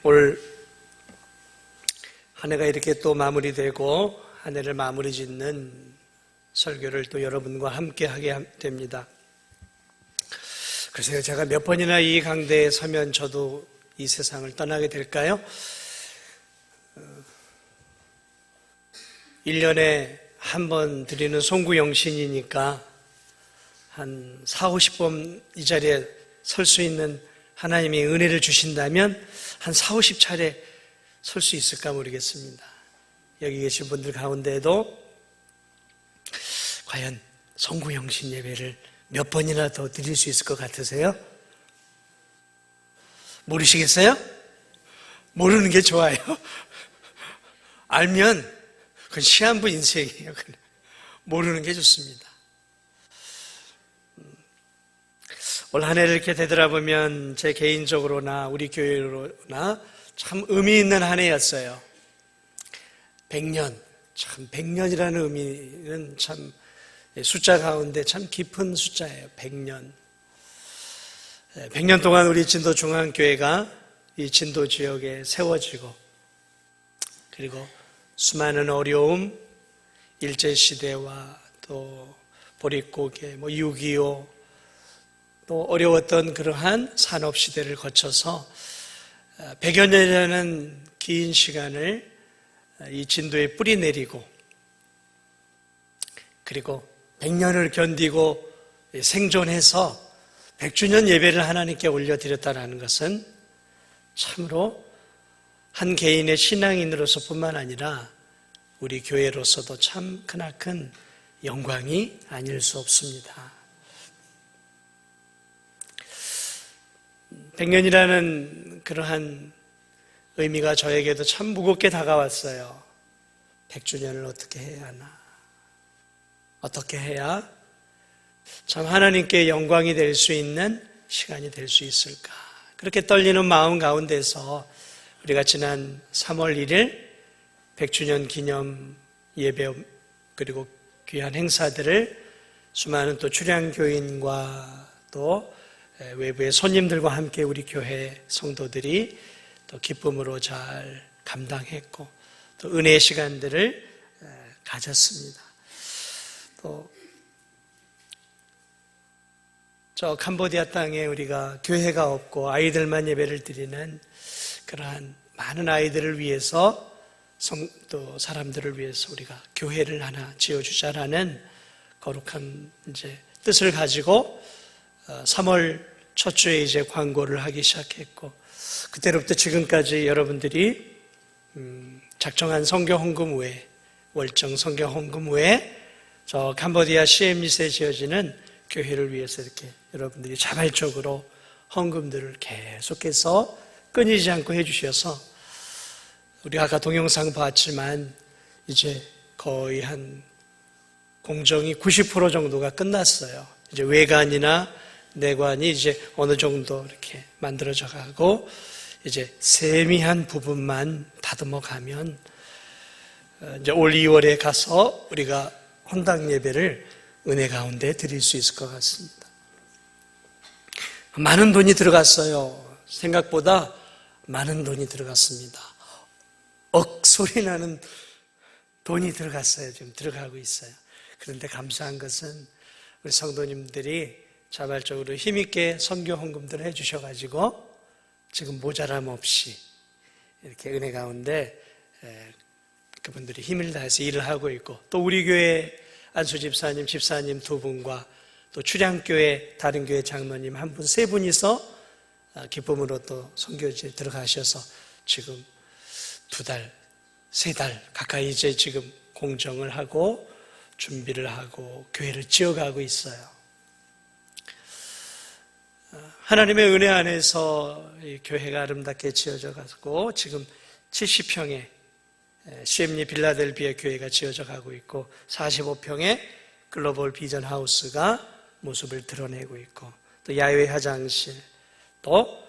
올 한 해가 이렇게 또 마무리되고 한 해를 마무리 짓는 설교를 또 여러분과 함께 하게 됩니다. 글쎄요, 제가 몇 번이나 이 강대에 서면 저도 이 세상을 떠나게 될까요? 1년에 한 번 드리는 송구영신이니까 한 40-50번 이 자리에 설 수 있는 하나님이 은혜를 주신다면 한 40-50차례 설 수 있을까 모르겠습니다. 여기 계신 분들 가운데에도 과연 송구영신 예배를 몇 번이나 더 드릴 수 있을 것 같으세요? 모르시겠어요? 모르는 게 좋아요. 알면 그건 시한부 인생이에요. 모르는 게 좋습니다. 올 한 해를 이렇게 되돌아보면 제 개인적으로나 우리 교회로나 참 의미 있는 한 해였어요. 100년, 참 100년이라는 의미는 참 숫자 가운데 참 깊은 숫자예요. 100년. 100년 동안 우리 진도 중앙교회가 이 진도 지역에 세워지고, 그리고 수많은 어려움, 일제시대와 또 보릿고개, 6.25, 또 어려웠던 그러한 산업시대를 거쳐서 100여 년이라는 긴 시간을 이 진도에 뿌리 내리고, 그리고 100년을 견디고 생존해서 100주년 예배를 하나님께 올려드렸다는 것은 참으로 한 개인의 신앙인으로서 뿐만 아니라 우리 교회로서도 참 크나큰 영광이 아닐 수 없습니다. 100년이라는 그러한 의미가 저에게도 참 무겁게 다가왔어요. 100주년을 어떻게 해야 하나? 어떻게 해야 참 하나님께 영광이 될 수 있는 시간이 될 수 있을까? 그렇게 떨리는 마음 가운데서 우리가 지난 3월 1일 100주년 기념 예배 그리고 귀한 행사들을 수많은 또 출향교인과 또 외부의 손님들과 함께 우리 교회 성도들이 또 기쁨으로 잘 감당했고 또 은혜의 시간들을 가졌습니다. 또 저 캄보디아 땅에 우리가 교회가 없고 아이들만 예배를 드리는 그러한 많은 아이들을 위해서 또 사람들을 위해서 우리가 교회를 하나 지어주자라는 거룩한 이제 뜻을 가지고 3월 첫 주에 이제 광고를 하기 시작했고, 그때로부터 지금까지 여러분들이 작정한 선교 헌금 외에, 월정 선교 헌금 외에 저 캄보디아 시엠리스에 지어지는 교회를 위해서 이렇게 여러분들이 자발적으로 헌금들을 계속해서 끊이지 않고 해주셔서 우리 아까 동영상 봤지만 이제 거의 한 공정이 90% 정도가 끝났어요. 이제 외관이나 내관이 이제 어느 정도 이렇게 만들어져 가고 이제 세미한 부분만 다듬어 가면 이제 올 2월에 가서 우리가 헌당 예배를 은혜 가운데 드릴 수 있을 것 같습니다. 많은 돈이 들어갔어요. 생각보다 많은 돈이 들어갔습니다. 억소리 나는 돈이 들어갔어요. 지금 들어가고 있어요. 그런데 감사한 것은 우리 성도님들이 자발적으로 힘있게 선교 헌금들을 해주셔가지고 지금 모자람 없이 이렇게 은혜 가운데 그분들이 힘을 다해서 일을 하고 있고, 또 우리 교회 안수 집사님, 집사님 두 분과 또 출향교회 다른 교회 장로님 한 분, 세 분이서 기쁨으로 또 선교지에 들어가셔서 지금 2달, 3달 가까이 이제 지금 공정을 하고 준비를 하고 교회를 지어가고 있어요. 하나님의 은혜 안에서 이 교회가 아름답게 지어져 가고 지금 70평의 시엠리 빌라델비아 교회가 지어져 가고 있고 45평의 글로벌 비전 하우스가 모습을 드러내고 있고, 또 야외 화장실, 또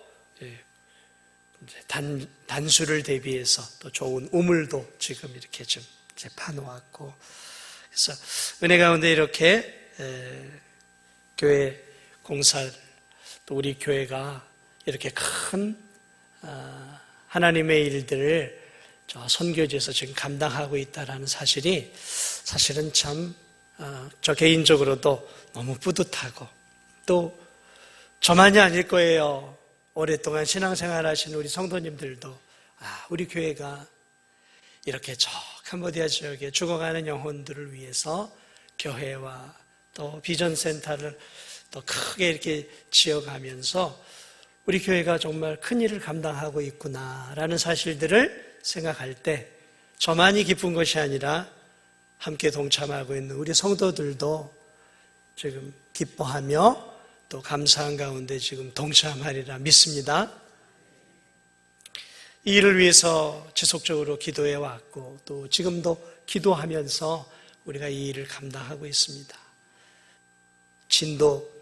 단수를 대비해서 또 좋은 우물도 지금 이렇게 좀 이제 파놓았고, 그래서 은혜 가운데 이렇게 교회 공사를, 또 우리 교회가 이렇게 큰 하나님의 일들을 저 선교지에서 지금 감당하고 있다는 사실이 사실은 참 저 개인적으로도 너무 뿌듯하고 또 저만이 아닐 거예요. 오랫동안 신앙생활 하신 우리 성도님들도 우리 교회가 이렇게 저 캄보디아 지역에 죽어가는 영혼들을 위해서 교회와 또 비전센터를 또 크게 이렇게 지어가면서 우리 교회가 정말 큰 일을 감당하고 있구나라는 사실들을 생각할 때 저만이 기쁜 것이 아니라 함께 동참하고 있는 우리 성도들도 지금 기뻐하며 또 감사한 가운데 지금 동참하리라 믿습니다. 이 일을 위해서 지속적으로 기도해 왔고 또 지금도 기도하면서 우리가 이 일을 감당하고 있습니다. 진도,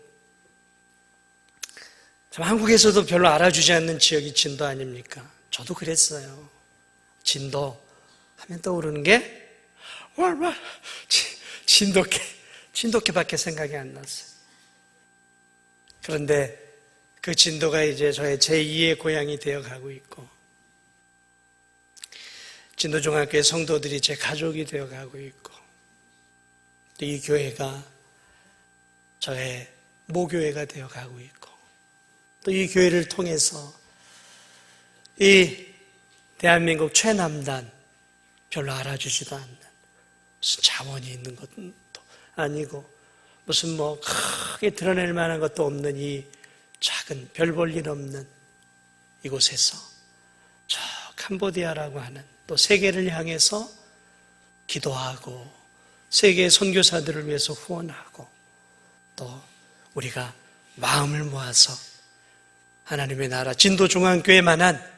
참 한국에서도 별로 알아주지 않는 지역이 진도 아닙니까? 저도 그랬어요. 진도 하면 떠오르는 게 진돗개밖에 생각이 안 났어요. 그런데 그 진도가 이제 저의 제2의 고향이 되어가고 있고 진도중학교의 성도들이 제 가족이 되어가고 있고 또 이 교회가 저의 모교회가 되어가고 있고 또 이 교회를 통해서 이 대한민국 최남단 별로 알아주지도 않는 무슨 자원이 있는 것도 아니고 무슨 크게 드러낼 만한 것도 없는 이 작은 별 볼 일 없는 이곳에서 저 캄보디아라고 하는 또 세계를 향해서 기도하고 세계 선교사들을 위해서 후원하고 또 우리가 마음을 모아서 하나님의 나라 진도중앙교회만한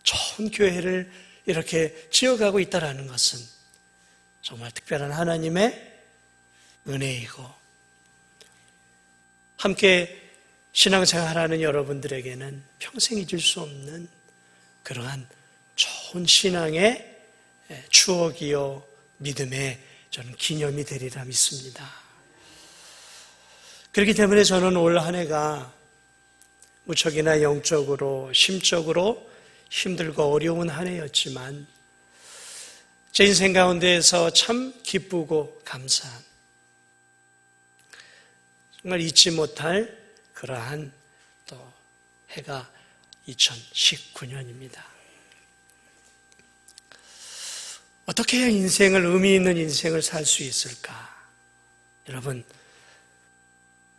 좋은 교회를 이렇게 지어가고 있다는 것은 정말 특별한 하나님의 은혜이고 함께 신앙생활하는 여러분들에게는 평생 잊을 수 없는 그러한 좋은 신앙의 추억이요 믿음의 저는 기념이 되리라 믿습니다. 그렇기 때문에 저는 올 한 해가 무척이나 영적으로 심적으로 힘들고 어려운 한 해였지만 제 인생 가운데에서 참 기쁘고 감사한 정말 잊지 못할 그러한 또 해가 2019년입니다. 어떻게 해야 인생을 의미 있는 인생을 살 수 있을까? 여러분,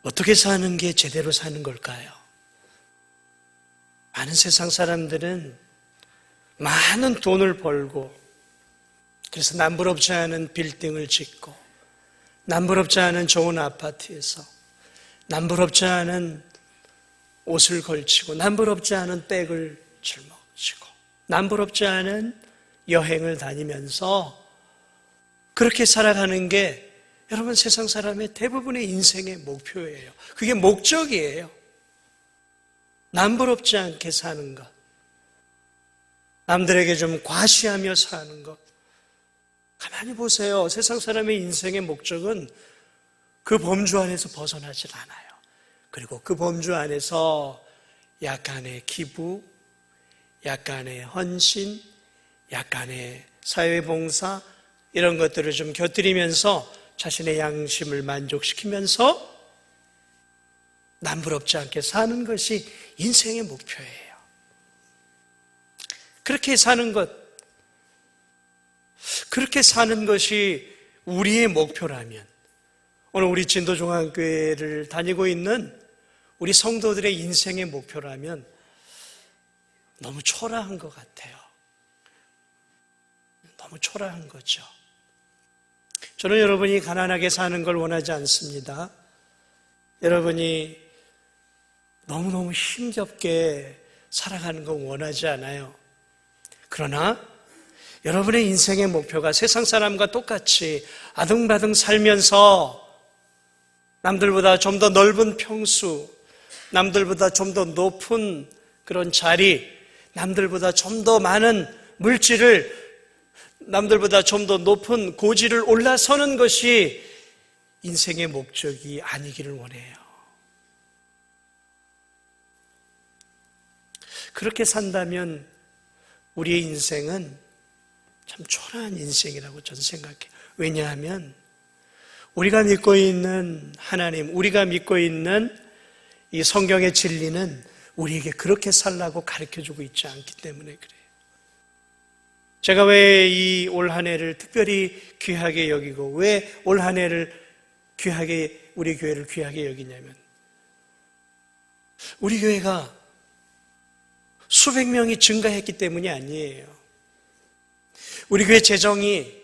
어떻게 사는 게 제대로 사는 걸까요? 많은 세상 사람들은 많은 돈을 벌고 그래서 남부럽지 않은 빌딩을 짓고 남부럽지 않은 좋은 아파트에서 남부럽지 않은 옷을 걸치고 남부럽지 않은 백을 짊어지고 남부럽지 않은 여행을 다니면서 그렇게 살아가는 게 여러분 세상 사람의 대부분의 인생의 목표예요. 그게 목적이에요. 남부럽지 않게 사는 것, 남들에게 좀 과시하며 사는 것. 가만히 보세요. 세상 사람의 인생의 목적은 그 범주 안에서 벗어나질 않아요. 그리고 그 범주 안에서 약간의 기부, 약간의 헌신, 약간의 사회봉사 이런 것들을 좀 곁들이면서 자신의 양심을 만족시키면서 남부럽지 않게 사는 것이 인생의 목표예요. 그렇게 사는 것이 우리의 목표라면 오늘 우리 진도중앙교회를 다니고 있는 우리 성도들의 인생의 목표라면 너무 초라한 것 같아요. 너무 초라한 거죠. 저는 여러분이 가난하게 사는 걸 원하지 않습니다. 여러분이 너무너무 힘겹게 살아가는 거 원하지 않아요. 그러나 여러분의 인생의 목표가 세상 사람과 똑같이 아등바등 살면서 남들보다 좀 더 넓은 평수, 남들보다 좀 더 높은 그런 자리, 남들보다 좀 더 많은 물질을, 남들보다 좀 더 높은 고지를 올라서는 것이 인생의 목적이 아니기를 원해요. 그렇게 산다면 우리의 인생은 참 초라한 인생이라고 저는 생각해요. 왜냐하면 우리가 믿고 있는 하나님, 우리가 믿고 있는 이 성경의 진리는 우리에게 그렇게 살라고 가르쳐주고 있지 않기 때문에 그래요. 제가 왜 이 올 한 해를 특별히 귀하게 여기고 왜 올 한 해를 귀하게, 우리 교회를 귀하게 여기냐면 우리 교회가 수백 명이 증가했기 때문이 아니에요. 우리 교회 재정이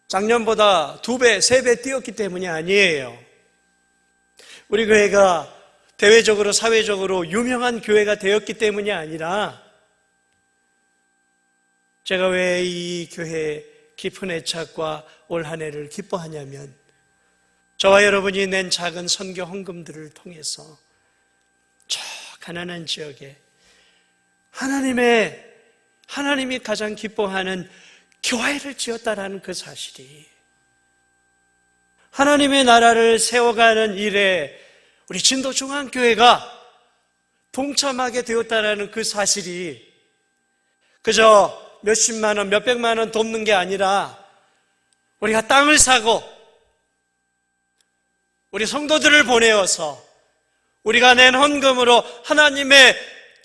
작년보다 2배, 3배 뛰었기 때문이 아니에요. 우리 교회가 대외적으로, 사회적으로 유명한 교회가 되었기 때문이 아니라 제가 왜 이 교회에 깊은 애착과 올 한 해를 기뻐하냐면 저와 여러분이 낸 작은 선교 헌금들을 통해서 저 가난한 지역에 하나님이 가장 기뻐하는 교회를 지었다라는 그 사실이, 하나님의 나라를 세워가는 일에 우리 진도중앙교회가 동참하게 되었다라는 그 사실이 그저 몇십만 원, 몇백만 원 돕는 게 아니라 우리가 땅을 사고 우리 성도들을 보내어서 우리가 낸 헌금으로 하나님의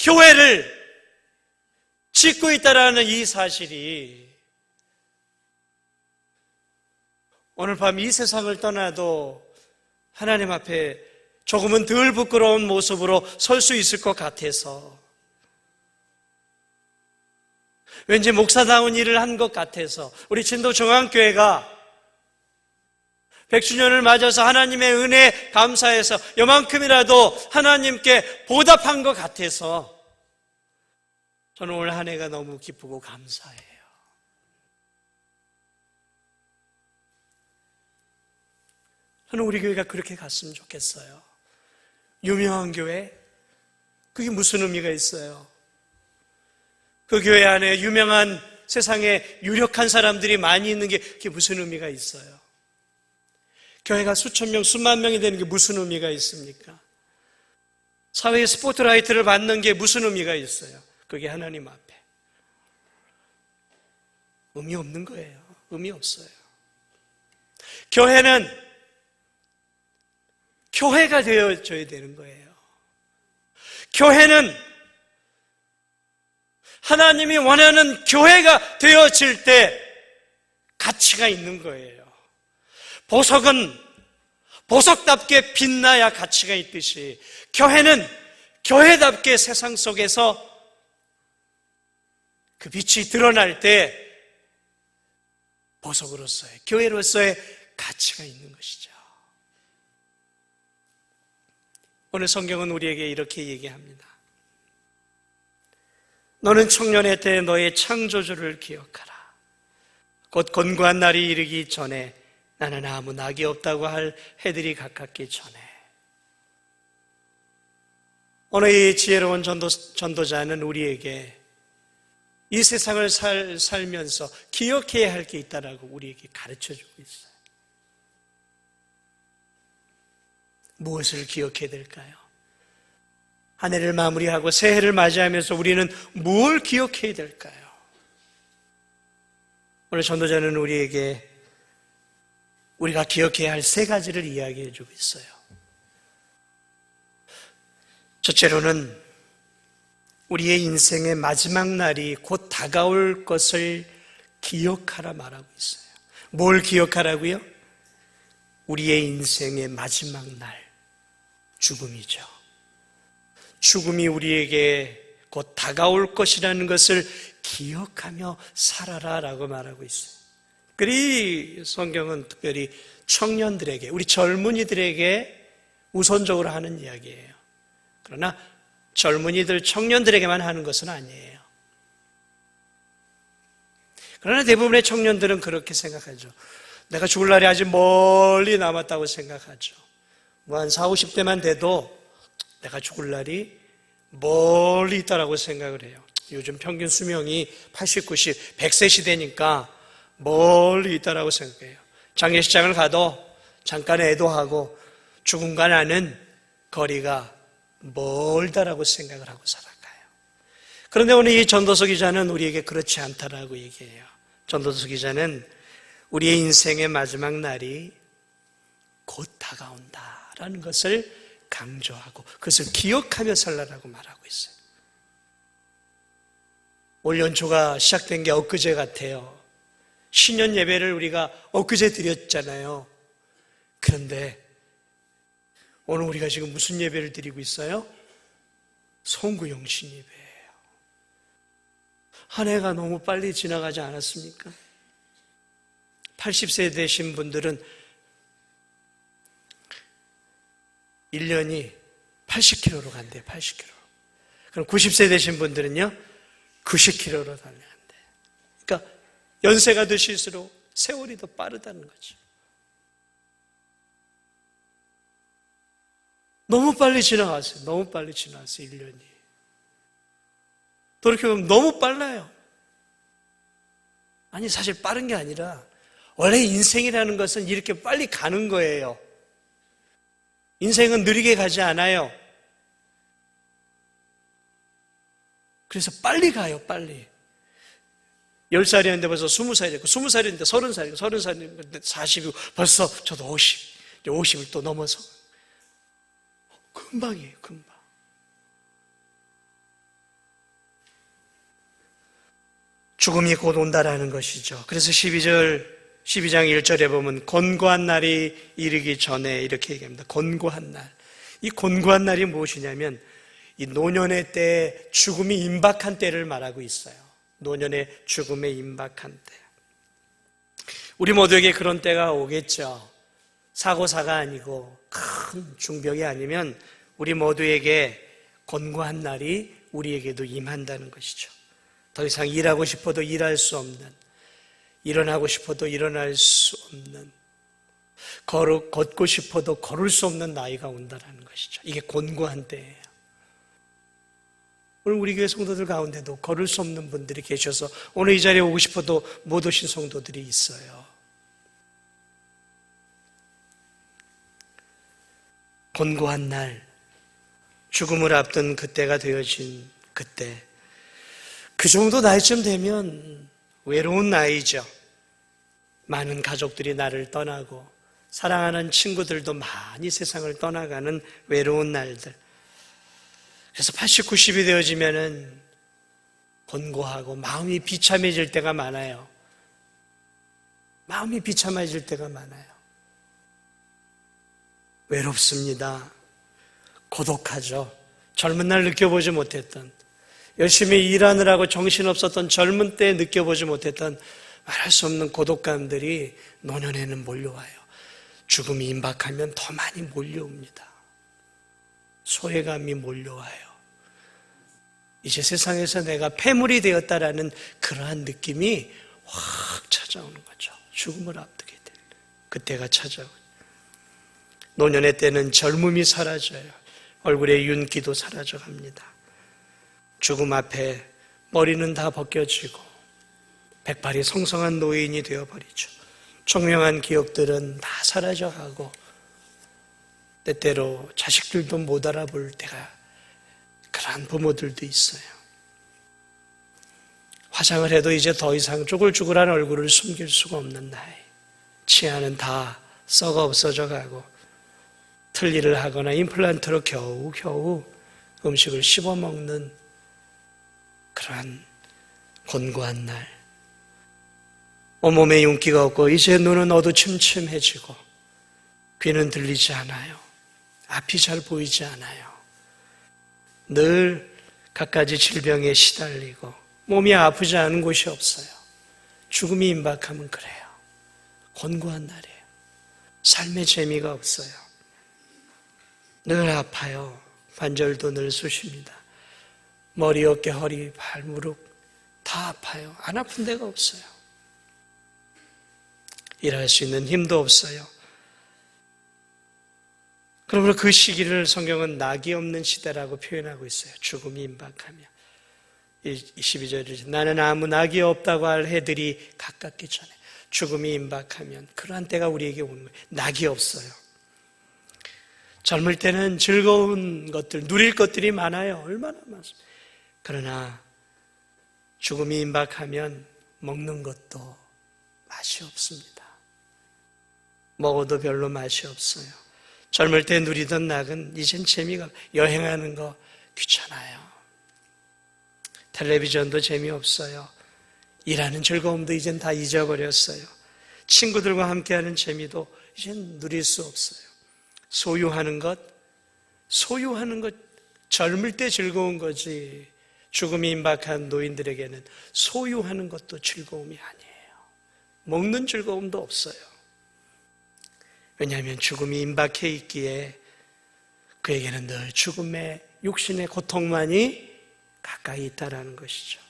교회를 짓고 있다라는 이 사실이 오늘 밤 이 세상을 떠나도 하나님 앞에 조금은 덜 부끄러운 모습으로 설 수 있을 것 같아서, 왠지 목사다운 일을 한 것 같아서, 우리 진도중앙교회가 100주년을 맞아서 하나님의 은혜에 감사해서 요만큼이라도 하나님께 보답한 것 같아서 저는 올 한 해가 너무 기쁘고 감사해요. 저는 우리 교회가 그렇게 갔으면 좋겠어요. 유명한 교회? 그게 무슨 의미가 있어요? 그 교회 안에 유명한, 세상에 유력한 사람들이 많이 있는 게 그게 무슨 의미가 있어요? 교회가 수천 명, 수만 명이 되는 게 무슨 의미가 있습니까? 사회의 스포트라이트를 받는 게 무슨 의미가 있어요? 그게 하나님 앞에 의미 없는 거예요. 의미 없어요. 교회는 교회가 되어줘야 되는 거예요. 교회는 하나님이 원하는 교회가 되어질 때 가치가 있는 거예요. 보석은 보석답게 빛나야 가치가 있듯이 교회는 교회답게 세상 속에서 그 빛이 드러날 때 보석으로서의, 교회로서의 가치가 있는 것이죠. 오늘 성경은 우리에게 이렇게 얘기합니다. 너는 청년의 때 너의 창조주를 기억하라. 곧 곤고한 날이 이르기 전에, 나는 아무 낙이 없다고 할 해들이 가깝기 전에. 오늘 이 지혜로운 전도자는 우리에게 이 세상을 살면서 기억해야 할 게 있다라고 우리에게 가르쳐주고 있어요. 무엇을 기억해야 될까요? 한 해를 마무리하고 새해를 맞이하면서 우리는 뭘 기억해야 될까요? 오늘 전도자는 우리에게 우리가 기억해야 할 3가지를 이야기해 주고 있어요. 첫째로는 우리의 인생의 마지막 날이 곧 다가올 것을 기억하라 말하고 있어요. 뭘 기억하라고요? 우리의 인생의 마지막 날, 죽음이죠. 죽음이 우리에게 곧 다가올 것이라는 것을 기억하며 살아라라고 말하고 있어요. 그리 성경은 특별히 청년들에게, 우리 젊은이들에게 우선적으로 하는 이야기예요. 그러나 젊은이들, 청년들에게만 하는 것은 아니에요. 그러나 대부분의 청년들은 그렇게 생각하죠. 내가 죽을 날이 아직 멀리 남았다고 생각하죠. 뭐 한 40, 50대만 돼도 내가 죽을 날이 멀리 있다라고 생각을 해요. 요즘 평균 수명이 80, 90, 100세 시대니까 멀리 있다라고 생각해요. 장례식장을 가도 잠깐 애도하고 죽음과 나는 거리가 멀다라고 생각을 하고 살아가요. 그런데 오늘 이 전도서 기자는 우리에게 그렇지 않다라고 얘기해요. 전도서 기자는 우리의 인생의 마지막 날이 곧 다가온다라는 것을 강조하고 그것을 기억하며 살라라고 말하고 있어요. 올 연초가 시작된 게 엊그제 같아요. 신년 예배를 우리가 엊그제 드렸잖아요. 그런데 오늘 우리가 지금 무슨 예배를 드리고 있어요? 송구영신 예배예요. 한 해가 너무 빨리 지나가지 않았습니까? 80세 되신 분들은 1년이 80km로 간대요. 80km. 그럼 90세 되신 분들은요 90km로 달려야 한대요. 그러니까 연세가 드실수록 세월이 더 빠르다는 거죠. 너무 빨리 지나갔어요. 너무 빨리 지나갔어요. 1년이. 돌이켜보면 너무 빨라요. 아니 사실 빠른 게 아니라 원래 인생이라는 것은 이렇게 빨리 가는 거예요. 인생은 느리게 가지 않아요. 그래서 빨리 가요. 빨리. 10살이었는데 벌써 20살이 됐고 20살이었는데 30살이고 30살이었는데 40이고 벌써 저도 50. 50을 또 넘어서 금방이에요. 금방. 죽음이 곧 온다라는 것이죠. 그래서 12장 1절에 보면 곤고한 날이 이르기 전에 이렇게 얘기합니다. 곤고한 날. 이 곤고한 날이 무엇이냐면 이 노년의 때 죽음이 임박한 때를 말하고 있어요. 노년의 죽음에 임박한 때. 우리 모두에게 그런 때가 오겠죠. 사고사가 아니고 큰 중병이 아니면 우리 모두에게 곤고한 날이 우리에게도 임한다는 것이죠. 더 이상 일하고 싶어도 일할 수 없는, 일어나고 싶어도 일어날 수 없는, 걷고 싶어도 걸을 수 없는 나이가 온다는 것이죠. 이게 곤고한 때예요. 오늘 우리 교회 성도들 가운데도 걸을 수 없는 분들이 계셔서 오늘 이 자리에 오고 싶어도 못 오신 성도들이 있어요. 곤고한 날, 죽음을 앞둔 그때가 되어진 그때, 그 정도 나이쯤 되면 외로운 나이죠. 많은 가족들이 나를 떠나고 사랑하는 친구들도 많이 세상을 떠나가는 외로운 날들. 그래서 80, 90이 되어지면은 곤고하고 마음이 비참해질 때가 많아요. 마음이 비참해질 때가 많아요. 외롭습니다. 고독하죠. 젊은 날 느껴보지 못했던, 열심히 일하느라고 정신없었던 젊은 때 느껴보지 못했던 말할 수 없는 고독감들이 노년에는 몰려와요. 죽음이 임박하면 더 많이 몰려옵니다. 소외감이 몰려와요. 이제 세상에서 내가 폐물이 되었다라는 그러한 느낌이 확 찾아오는 거죠. 죽음을 앞두게 될 그때가 찾아오죠. 노년의 때는 젊음이 사라져요. 얼굴의 윤기도 사라져갑니다. 죽음 앞에 머리는 다 벗겨지고 백발이 성성한 노인이 되어버리죠. 총명한 기억들은 다 사라져가고 때때로 자식들도 못 알아볼 때가 그러한 부모들도 있어요. 화장을 해도 이제 더 이상 쭈글쭈글한 얼굴을 숨길 수가 없는 나이. 치아는 다 썩어 없어져 가고 틀니를 하거나 임플란트로 겨우겨우 음식을 씹어먹는 그러한 곤고한 날. 온몸에 윤기가 없고 이제 눈은 어두침침해지고 귀는 들리지 않아요. 앞이 잘 보이지 않아요. 늘 갖가지 질병에 시달리고 몸이 아프지 않은 곳이 없어요. 죽음이 임박하면 그래요. 곤고한 날이에요. 삶의 재미가 없어요. 늘 아파요. 관절도 늘 쑤십니다. 머리, 어깨, 허리, 발, 무릎 다 아파요. 안 아픈 데가 없어요. 일할 수 있는 힘도 없어요. 그러므로 그 시기를 성경은 낙이 없는 시대라고 표현하고 있어요. 죽음이 임박하며. 12절에 나는 아무 낙이 없다고 할 해들이 가깝기 전에 죽음이 임박하면 그러한 때가 우리에게 오는 거예요. 낙이 없어요. 젊을 때는 즐거운 것들, 누릴 것들이 많아요. 얼마나 많습니다. 그러나 죽음이 임박하면 먹는 것도 맛이 없습니다. 먹어도 별로 맛이 없어요. 젊을 때 누리던 낙은 이젠 재미가, 여행하는 거 귀찮아요. 텔레비전도 재미없어요. 일하는 즐거움도 이젠 다 잊어버렸어요. 친구들과 함께하는 재미도 이젠 누릴 수 없어요. 소유하는 것 젊을 때 즐거운 거지. 죽음이 임박한 노인들에게는 소유하는 것도 즐거움이 아니에요. 먹는 즐거움도 없어요. 왜냐하면 죽음이 임박해 있기에 그에게는 늘 죽음의 육신의 고통만이 가까이 있다라는 것이죠.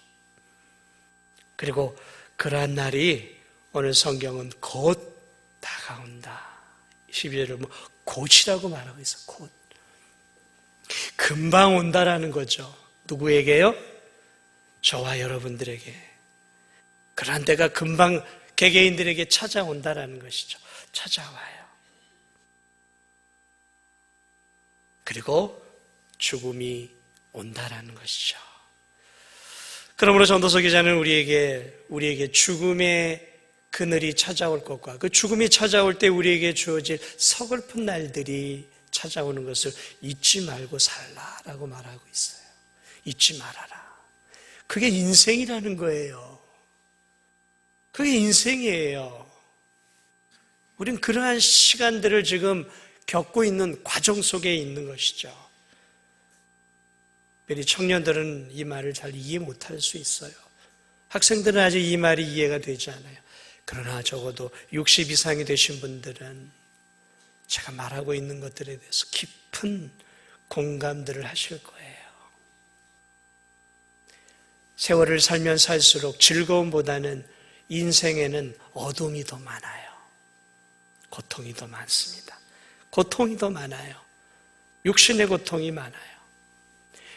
그리고 그러한 날이 오늘 성경은 곧 다가온다. 12절을 곧이라고 말하고 있어. 곧. 금방 온다라는 거죠. 누구에게요? 저와 여러분들에게. 그러한 때가 금방 개개인들에게 찾아온다라는 것이죠. 찾아와요. 그리고 죽음이 온다라는 것이죠. 그러므로 전도서 기자는 우리에게 죽음의 그늘이 찾아올 것과 그 죽음이 찾아올 때 우리에게 주어질 서글픈 날들이 찾아오는 것을 잊지 말고 살라라고 말하고 있어요. 잊지 말아라. 그게 인생이라는 거예요. 그게 인생이에요. 우린 그러한 시간들을 지금 겪고 있는 과정 속에 있는 것이죠. 우리 청년들은 이 말을 잘 이해 못할 수 있어요. 학생들은 아직 이 말이 이해가 되지 않아요. 그러나 적어도 60 이상이 되신 분들은 제가 말하고 있는 것들에 대해서 깊은 공감들을 하실 거예요. 세월을 살면 살수록 즐거움보다는 인생에는 어둠이 더 많아요. 고통이 더 많습니다. 고통이 더 많아요. 육신의 고통이 많아요.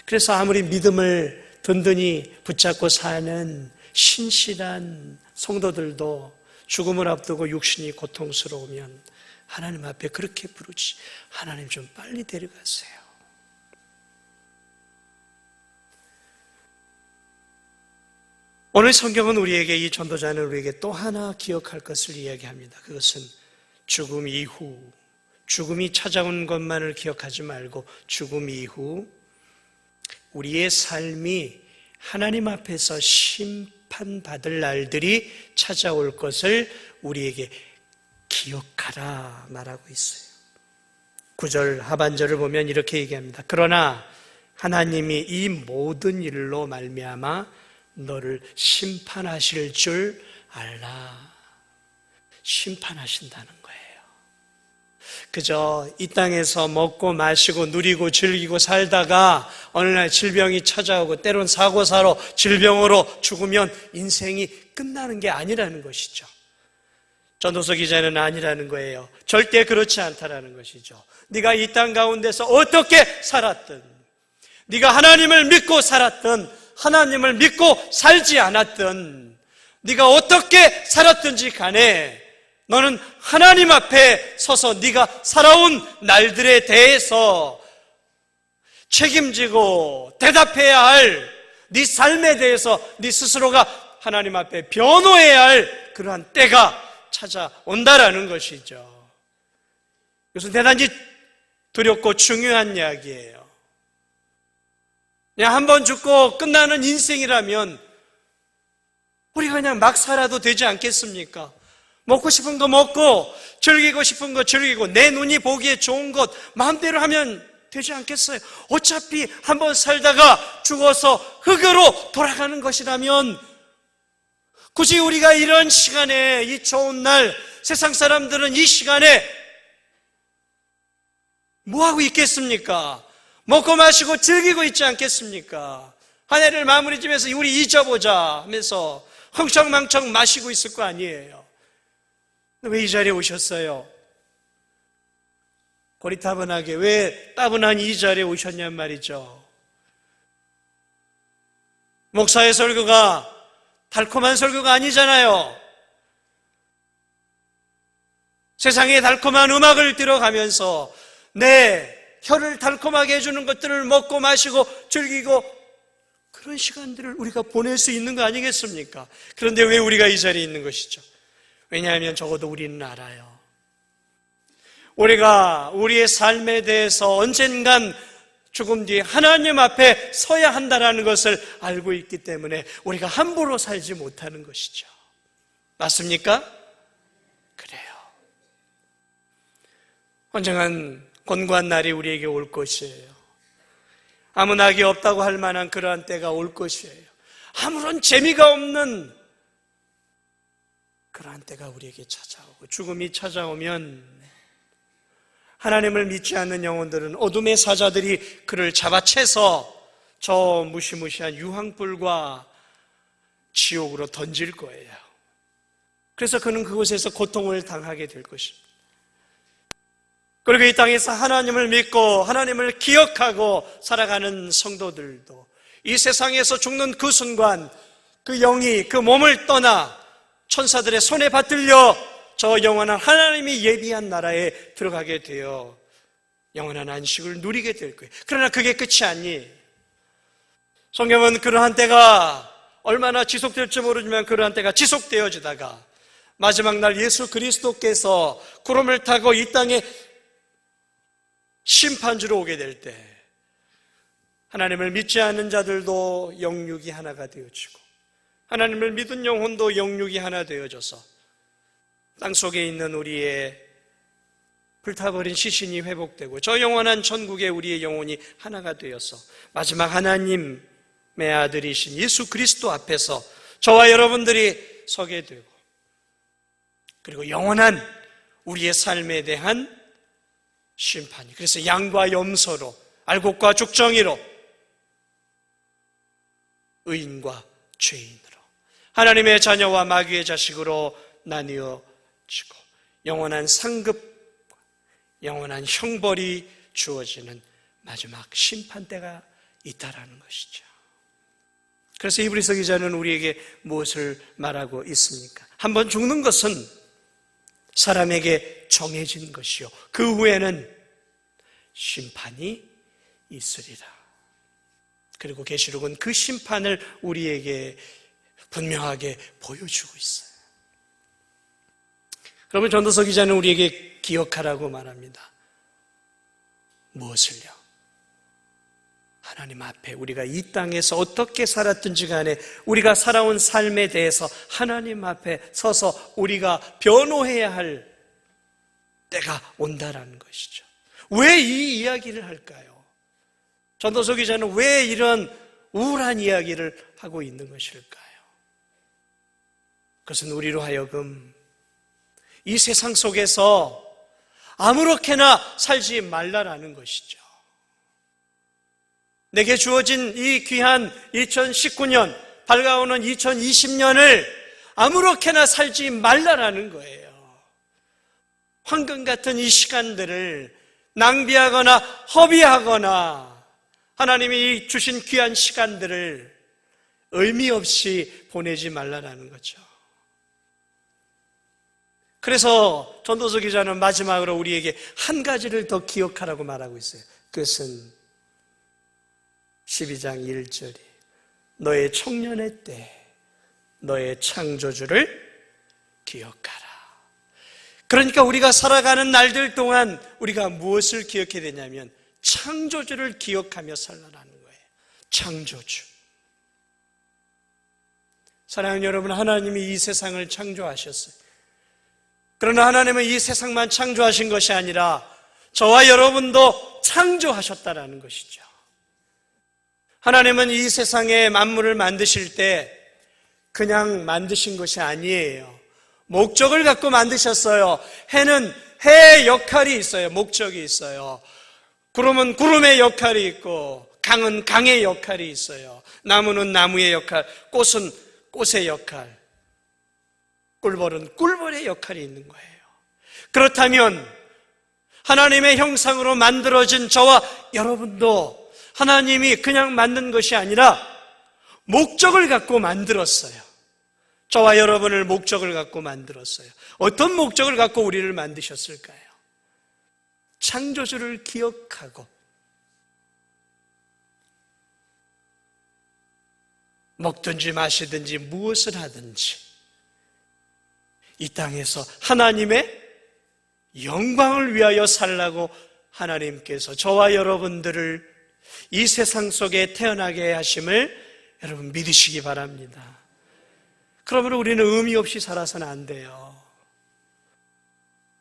그래서 아무리 믿음을 든든히 붙잡고 사는 신실한 성도들도 죽음을 앞두고 육신이 고통스러우면 하나님 앞에 그렇게 부르지. 하나님 좀 빨리 데려가세요. 오늘 성경은 우리에게, 이 전도자는 우리에게 또 하나 기억할 것을 이야기합니다. 그것은 죽음 이후, 죽음이 찾아온 것만을 기억하지 말고 죽음 이후 우리의 삶이 하나님 앞에서 심판받을 날들이 찾아올 것을 우리에게 기억하라 말하고 있어요. 9절 하반절을 보면 이렇게 얘기합니다. 그러나 하나님이 이 모든 일로 말미암아 너를 심판하실 줄 알라. 심판하신다는 거예요. 그저 이 땅에서 먹고 마시고 누리고 즐기고 살다가 어느 날 질병이 찾아오고 때론 사고사로 질병으로 죽으면 인생이 끝나는 게 아니라는 것이죠. 전도서 기자는 아니라는 거예요. 절대 그렇지 않다라는 것이죠. 네가 이 땅 가운데서 어떻게 살았든, 네가 하나님을 믿고 살았든, 하나님을 믿고 살지 않았든, 네가 어떻게 살았든지 간에 너는 하나님 앞에 서서 네가 살아온 날들에 대해서 책임지고 대답해야 할 네 삶에 대해서 네 스스로가 하나님 앞에 변호해야 할 그러한 때가 찾아온다라는 것이죠. 이것은 대단히 두렵고 중요한 이야기예요. 그냥 한 번 죽고 끝나는 인생이라면 우리가 그냥 막 살아도 되지 않겠습니까? 먹고 싶은 거 먹고 즐기고 싶은 거 즐기고 내 눈이 보기에 좋은 것 마음대로 하면 되지 않겠어요? 어차피 한 번 살다가 죽어서 흙으로 돌아가는 것이라면 굳이 우리가 이런 시간에, 이 좋은 날, 세상 사람들은 이 시간에 뭐하고 있겠습니까? 먹고 마시고 즐기고 있지 않겠습니까? 한 해를 마무리 지면서 우리 잊어보자 하면서 흥청망청 마시고 있을 거 아니에요. 왜 이 자리에 오셨어요? 고리타분하게 왜 따분한 이 자리에 오셨냔 말이죠. 목사의 설교가 달콤한 설교가 아니잖아요. 세상의 달콤한 음악을 들어가면서 내 혀를 달콤하게 해주는 것들을 먹고 마시고 즐기고 그런 시간들을 우리가 보낼 수 있는 거 아니겠습니까? 그런데 왜 우리가 이 자리에 있는 것이죠? 왜냐하면 적어도 우리는 알아요. 우리가 우리의 삶에 대해서 언젠간 죽음 뒤에 하나님 앞에 서야 한다는 것을 알고 있기 때문에 우리가 함부로 살지 못하는 것이죠. 맞습니까? 그래요. 언젠간 곤고한 날이 우리에게 올 것이에요. 아무 낙이 없다고 할 만한 그러한 때가 올 것이에요. 아무런 재미가 없는 그러한 때가 우리에게 찾아오고, 죽음이 찾아오면 하나님을 믿지 않는 영혼들은 어둠의 사자들이 그를 잡아채서 저 무시무시한 유황불과 지옥으로 던질 거예요. 그래서 그는 그곳에서 고통을 당하게 될 것입니다. 그리고 이 땅에서 하나님을 믿고 하나님을 기억하고 살아가는 성도들도 이 세상에서 죽는 그 순간 그 영이 그 몸을 떠나 천사들의 손에 받들려 저 영원한 하나님이 예비한 나라에 들어가게 되어 영원한 안식을 누리게 될 거예요. 그러나 그게 끝이 아니에요. 성경은 그러한 때가 얼마나 지속될지 모르지만 그러한 때가 지속되어지다가 마지막 날 예수 그리스도께서 구름을 타고 이 땅에 심판주로 오게 될 때 하나님을 믿지 않는 자들도 영육이 하나가 되어지고 하나님을 믿은 영혼도 영육이 하나 되어져서 땅속에 있는 우리의 불타버린 시신이 회복되고 저 영원한 천국에 우리의 영혼이 하나가 되어서 마지막 하나님의 아들이신 예수 그리스도 앞에서 저와 여러분들이 서게 되고 그리고 영원한 우리의 삶에 대한 심판이, 그래서 양과 염소로 알곡과 죽정이로 의인과 죄인으로 하나님의 자녀와 마귀의 자식으로 나뉘어지고 영원한 상급, 영원한 형벌이 주어지는 마지막 심판 때가 있다라는 것이죠. 그래서 히브리서 기자는 우리에게 무엇을 말하고 있습니까? 한번 죽는 것은 사람에게 정해진 것이요 그 후에는 심판이 있으리라. 그리고 계시록은 그 심판을 우리에게 분명하게 보여주고 있어요. 그러면 전도서 기자는 우리에게 기억하라고 말합니다. 무엇을요? 하나님 앞에 우리가 이 땅에서 어떻게 살았든지 간에 우리가 살아온 삶에 대해서 하나님 앞에 서서 우리가 변호해야 할 때가 온다라는 것이죠. 왜 이 이야기를 할까요? 전도서 기자는 왜 이런 우울한 이야기를 하고 있는 것일까요? 그것은 우리로 하여금 이 세상 속에서 아무렇게나 살지 말라라는 것이죠. 내게 주어진 이 귀한 2019년, 밝아오는 2020년을 아무렇게나 살지 말라라는 거예요. 황금 같은 이 시간들을 낭비하거나 허비하거나 하나님이 주신 귀한 시간들을 의미 없이 보내지 말라라는 거죠. 그래서 전도서 기자는 마지막으로 우리에게 한 가지를 더 기억하라고 말하고 있어요. 그것은 12장 1절이 너의 청년의 때 너의 창조주를 기억하라. 그러니까 우리가 살아가는 날들 동안 우리가 무엇을 기억해야 되냐면 창조주를 기억하며 살라라는 거예요. 창조주. 사랑하는 여러분, 하나님이 이 세상을 창조하셨어요. 그러나 하나님은 이 세상만 창조하신 것이 아니라 저와 여러분도 창조하셨다라는 것이죠. 하나님은 이 세상에 만물을 만드실 때 그냥 만드신 것이 아니에요. 목적을 갖고 만드셨어요. 해는 해의 역할이 있어요. 목적이 있어요. 구름은 구름의 역할이 있고 강은 강의 역할이 있어요. 나무는 나무의 역할, 꽃은 꽃의 역할, 꿀벌은 꿀벌의 역할이 있는 거예요. 그렇다면 하나님의 형상으로 만들어진 저와 여러분도 하나님이 그냥 만든 것이 아니라 목적을 갖고 만들었어요. 저와 여러분을 목적을 갖고 만들었어요. 어떤 목적을 갖고 우리를 만드셨을까요? 창조주를 기억하고 먹든지 마시든지 무엇을 하든지 이 땅에서 하나님의 영광을 위하여 살라고 하나님께서 저와 여러분들을 이 세상 속에 태어나게 하심을 여러분 믿으시기 바랍니다. 그러므로 우리는 의미 없이 살아서는 안 돼요.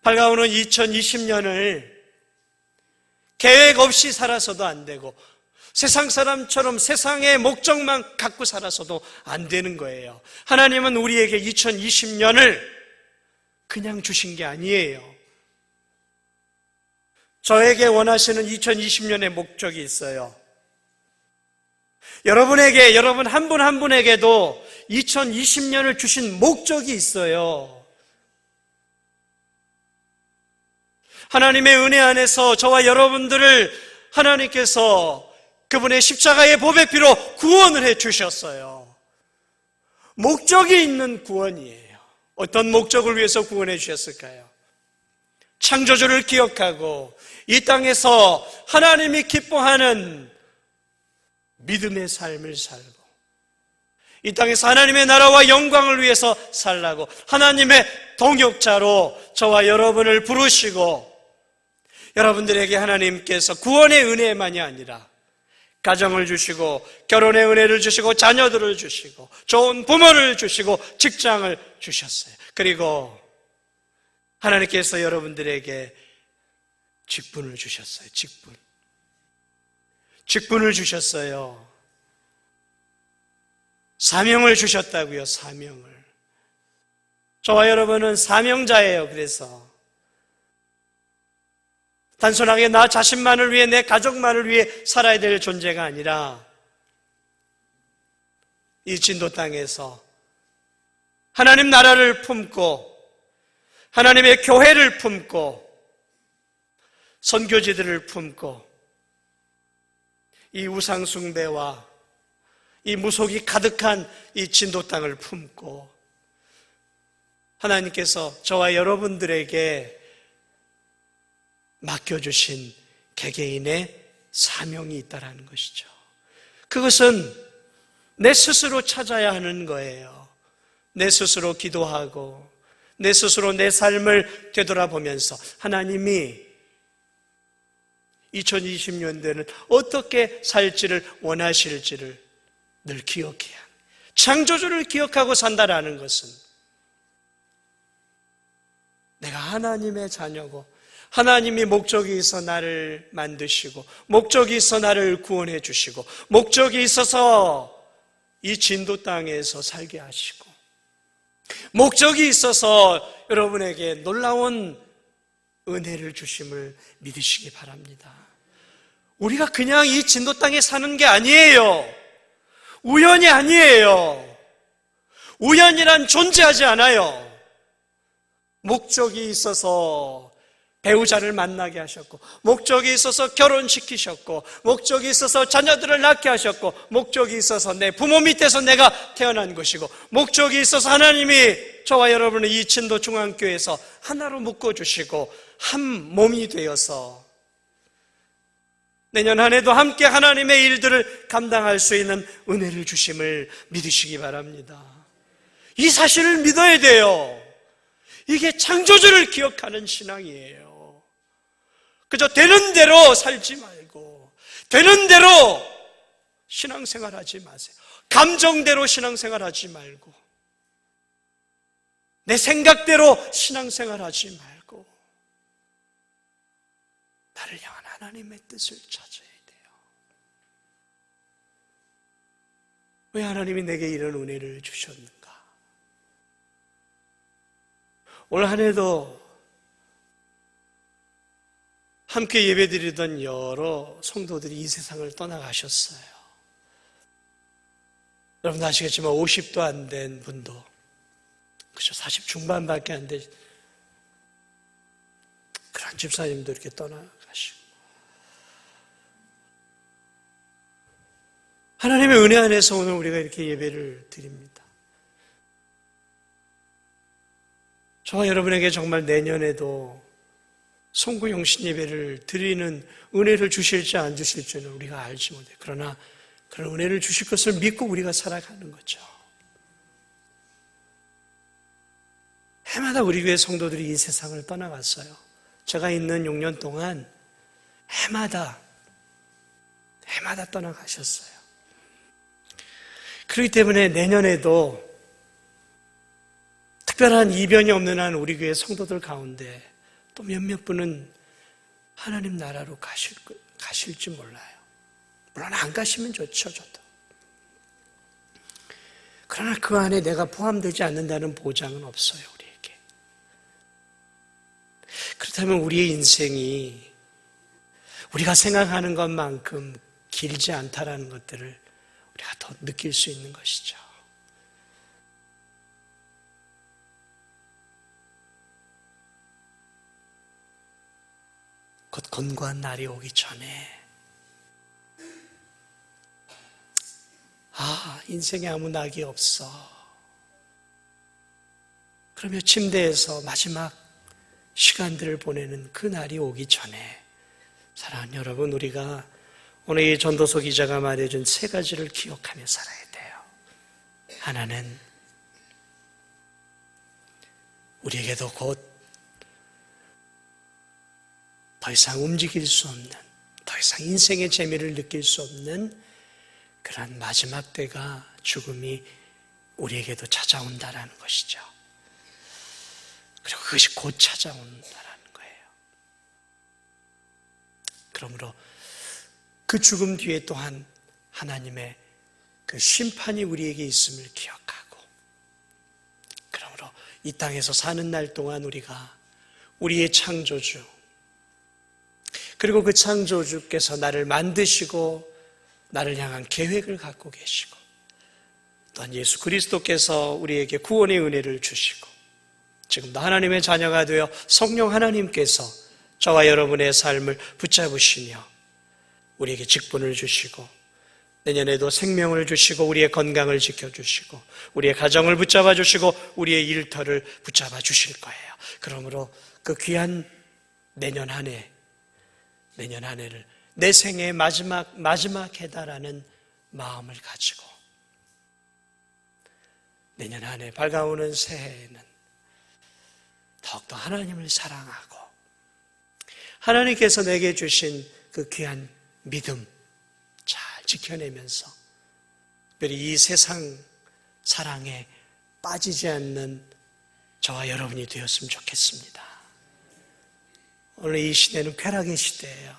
밝아오는 2020년을 계획 없이 살아서도 안 되고 세상 사람처럼 세상의 목적만 갖고 살아서도 안 되는 거예요. 하나님은 우리에게 2020년을 그냥 주신 게 아니에요. 저에게 원하시는 2020년의 목적이 있어요. 여러분에게, 여러분 한 분 한 분에게도 2020년을 주신 목적이 있어요. 하나님의 은혜 안에서 저와 여러분들을 하나님께서 그분의 십자가의 보배 피로 구원을 해 주셨어요. 목적이 있는 구원이에요. 어떤 목적을 위해서 구원해 주셨을까요? 창조주를 기억하고 이 땅에서 하나님이 기뻐하는 믿음의 삶을 살고 이 땅에서 하나님의 나라와 영광을 위해서 살라고 하나님의 동역자로 저와 여러분을 부르시고 여러분들에게 하나님께서 구원의 은혜만이 아니라 가정을 주시고 결혼의 은혜를 주시고 자녀들을 주시고 좋은 부모를 주시고 직장을 주셨어요. 그리고 하나님께서 여러분들에게 직분을 주셨어요. 직분을 주셨어요. 사명을 주셨다고요. 사명을. 저와 여러분은 사명자예요. 그래서 단순하게 나 자신만을 위해 내 가족만을 위해 살아야 될 존재가 아니라 이 진도 땅에서 하나님 나라를 품고 하나님의 교회를 품고 선교지들을 품고 이 우상숭배와 이 무속이 가득한 이 진도 땅을 품고 하나님께서 저와 여러분들에게 맡겨주신 개개인의 사명이 있다는 것이죠. 그것은 내 스스로 찾아야 하는 거예요. 내 스스로 기도하고 내 스스로 내 삶을 되돌아보면서 하나님이 2020년대는 어떻게 살지를 원하실지를 늘 기억해야 합니다. 창조주를 기억하고 산다라는 것은 내가 하나님의 자녀고 하나님이 목적이 있어 나를 만드시고 목적이 있어 나를 구원해 주시고 목적이 있어서 이 진도 땅에서 살게 하시고 목적이 있어서 여러분에게 놀라운 은혜를 주심을 믿으시기 바랍니다. 우리가 그냥 이 진도 땅에 사는 게 아니에요. 우연이 아니에요. 우연이란 존재하지 않아요. 목적이 있어서 배우자를 만나게 하셨고 목적이 있어서 결혼시키셨고 목적이 있어서 자녀들을 낳게 하셨고 목적이 있어서 내 부모 밑에서 내가 태어난 것이고 목적이 있어서 하나님이 저와 여러분을 이 진도 중앙교회에서 하나로 묶어주시고 한 몸이 되어서 내년 한 해도 함께 하나님의 일들을 감당할 수 있는 은혜를 주심을 믿으시기 바랍니다. 이 사실을 믿어야 돼요. 이게 창조주를 기억하는 신앙이에요. 그저 되는 대로 살지 말고 되는 대로 신앙생활 하지 마세요. 감정대로 신앙생활 하지 말고 내 생각대로 신앙생활 하지 말고 나를 향한 하나님의 뜻을 찾아야 돼요. 왜 하나님이 내게 이런 은혜를 주셨는가? 올 한 해도 함께 예배드리던 여러 성도들이 이 세상을 떠나가셨어요. 여러분 아시겠지만 50도 안 된 분도 그죠 40 중반밖에 안 된 그런 집사님도 이렇게 떠나가시고 하나님의 은혜 안에서 오늘 우리가 이렇게 예배를 드립니다. 저와 여러분에게 정말 내년에도 송구영신 예배를 드리는 은혜를 주실지 안 주실지는 우리가 알지 못해. 그러나 그런 은혜를 주실 것을 믿고 우리가 살아가는 거죠. 해마다 우리 교회 성도들이 이 세상을 떠나갔어요. 제가 있는 6년 동안 해마다 떠나가셨어요. 그렇기 때문에 내년에도 특별한 이변이 없는 한 우리 교회 성도들 가운데 또 몇몇 분은 하나님 나라로 가실지 몰라요. 물론 안 가시면 좋죠, 저도. 그러나 그 안에 내가 포함되지 않는다는 보장은 없어요, 우리에게. 그렇다면 우리의 인생이 우리가 생각하는 것만큼 길지 않다라는 것들을 우리가 더 느낄 수 있는 것이죠. 곧 권고한 날이 오기 전에 인생에 아무 낙이 없어. 그러며 침대에서 마지막 시간들을 보내는 그 날이 오기 전에 사랑하는 여러분, 우리가 오늘 이 전도서 기자가 말해준 세 가지를 기억하며 살아야 돼요. 하나는 우리에게도 곧 더 이상 움직일 수 없는, 더 이상 인생의 재미를 느낄 수 없는 그런 마지막 때가, 죽음이 우리에게도 찾아온다라는 것이죠. 그리고 그것이 곧 찾아온다라는 거예요. 그러므로 그 죽음 뒤에 또한 하나님의 그 심판이 우리에게 있음을 기억하고, 그러므로 이 땅에서 사는 날 동안 우리가 우리의 창조주, 그리고 그 창조주께서 나를 만드시고 나를 향한 계획을 갖고 계시고, 또한 예수 그리스도께서 우리에게 구원의 은혜를 주시고, 지금도 하나님의 자녀가 되어 성령 하나님께서 저와 여러분의 삶을 붙잡으시며 우리에게 직분을 주시고, 내년에도 생명을 주시고 우리의 건강을 지켜주시고 우리의 가정을 붙잡아 주시고 우리의 일터를 붙잡아 주실 거예요. 그러므로 그 귀한 내년 한 해를 내 생의 마지막 해다라는 마음을 가지고 내년 한 해 밝아오는 새해에는 더욱더 하나님을 사랑하고 하나님께서 내게 주신 그 귀한 믿음 잘 지켜내면서 특별히 이 세상 사랑에 빠지지 않는 저와 여러분이 되었으면 좋겠습니다. 오늘 이 시대는 쾌락의 시대예요.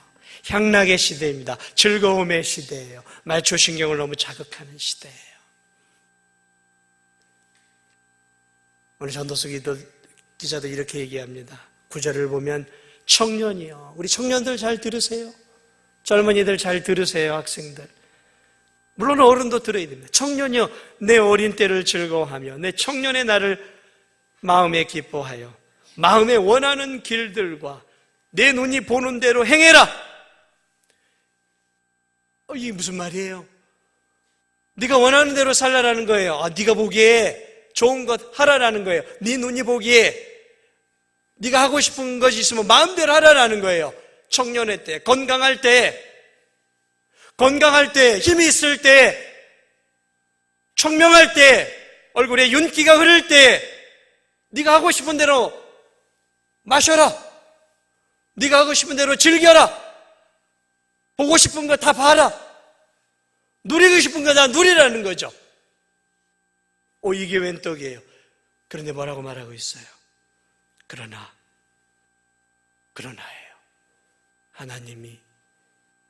향락의 시대입니다. 즐거움의 시대예요. 말초신경을 너무 자극하는 시대예요. 오늘 전도서 기자도 이렇게 얘기합니다. 9절을 보면 청년이요. 우리 청년들 잘 들으세요. 젊은이들 잘 들으세요. 학생들. 물론 어른도 들어야 됩니다. 청년이요. 내 어린 때를 즐거워하며 내 청년의 날을 마음에 기뻐하여 마음에 원하는 길들과 내 눈이 보는 대로 행해라. 이게 무슨 말이에요? 네가 원하는 대로 살라라는 거예요. 네가 보기에 좋은 것 하라라는 거예요. 네 눈이 보기에 네가 하고 싶은 것이 있으면 마음대로 하라라는 거예요. 청년의 때, 건강할 때, 힘이 있을 때, 청명할 때, 얼굴에 윤기가 흐를 때 네가 하고 싶은 대로 마셔라. 네가 하고 싶은 대로 즐겨라. 보고 싶은 거 다 봐라. 누리고 싶은 거 다 누리라는 거죠. 이게 웬 떡이에요. 그런데 뭐라고 말하고 있어요? 그러나예요. 하나님이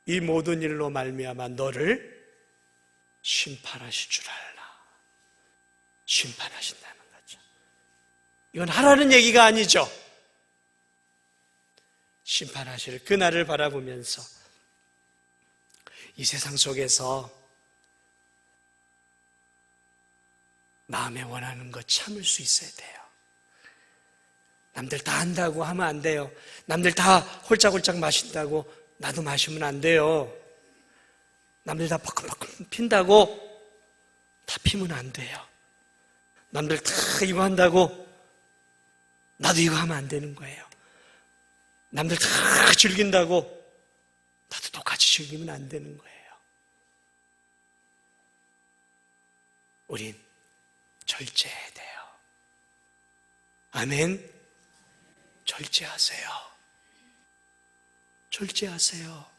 이 모든 일로 말미암아 너를 심판하실 줄 알라. 심판하신다는 거죠. 이건 하라는 얘기가 아니죠. 심판하실 그날을 바라보면서 이 세상 속에서 마음에 원하는 것 참을 수 있어야 돼요. 남들 다 한다고 하면 안 돼요. 남들 다 홀짝홀짝 마신다고 나도 마시면 안 돼요. 남들 다 퍽퍽 핀다고 다 피면 안 돼요. 남들 다 이거 한다고 나도 이거 하면 안 되는 거예요. 남들 다 즐긴다고 나도 똑같이 즐기면 안 되는 거예요. 우린 절제해야 돼요. 아멘. 절제하세요. 절제하세요.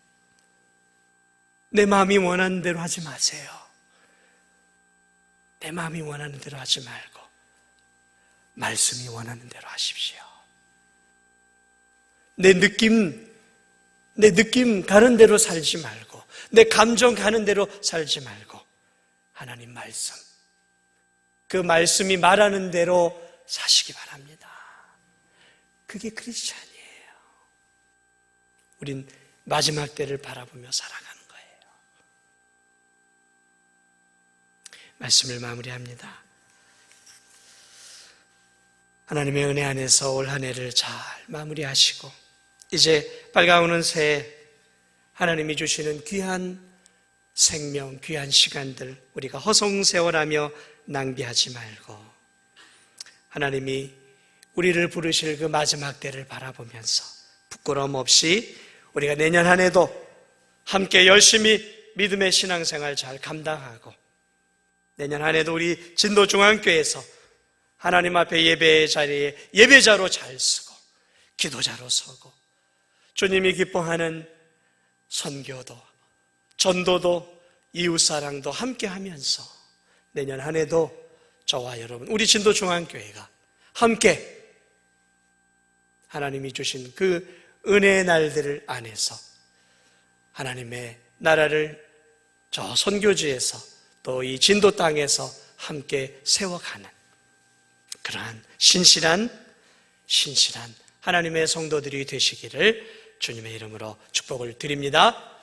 내 마음이 원하는 대로 하지 마세요. 내 마음이 원하는 대로 하지 말고 말씀이 원하는 대로 하십시오. 내 느낌 가는 대로 살지 말고 내 감정 가는 대로 살지 말고 하나님 말씀, 그 말씀이 말하는 대로 사시기 바랍니다. 그게 크리스찬이에요. 우린 마지막 때를 바라보며 살아가는 거예요. 말씀을 마무리합니다. 하나님의 은혜 안에서 올 한 해를 잘 마무리하시고 이제 밝아오는 새해 하나님이 주시는 귀한 생명, 귀한 시간들 우리가 허송세월하며 낭비하지 말고 하나님이 우리를 부르실 그 마지막 때를 바라보면서 부끄러움 없이 우리가 내년 한 해도 함께 열심히 믿음의 신앙생활 잘 감당하고 내년 한 해도 우리 진도중앙교회에서 하나님 앞에 예배의 자리에 예배자로 잘 쓰고 기도자로 서고 주님이 기뻐하는 선교도 전도도 이웃사랑도 함께 하면서 내년 한 해도 저와 여러분 우리 진도중앙교회가 함께 하나님이 주신 그 은혜의 날들 안에서 하나님의 나라를 저 선교지에서 또 이 진도 땅에서 함께 세워가는 그러한 신실한 하나님의 성도들이 되시기를 주님의 이름으로 축복을 드립니다.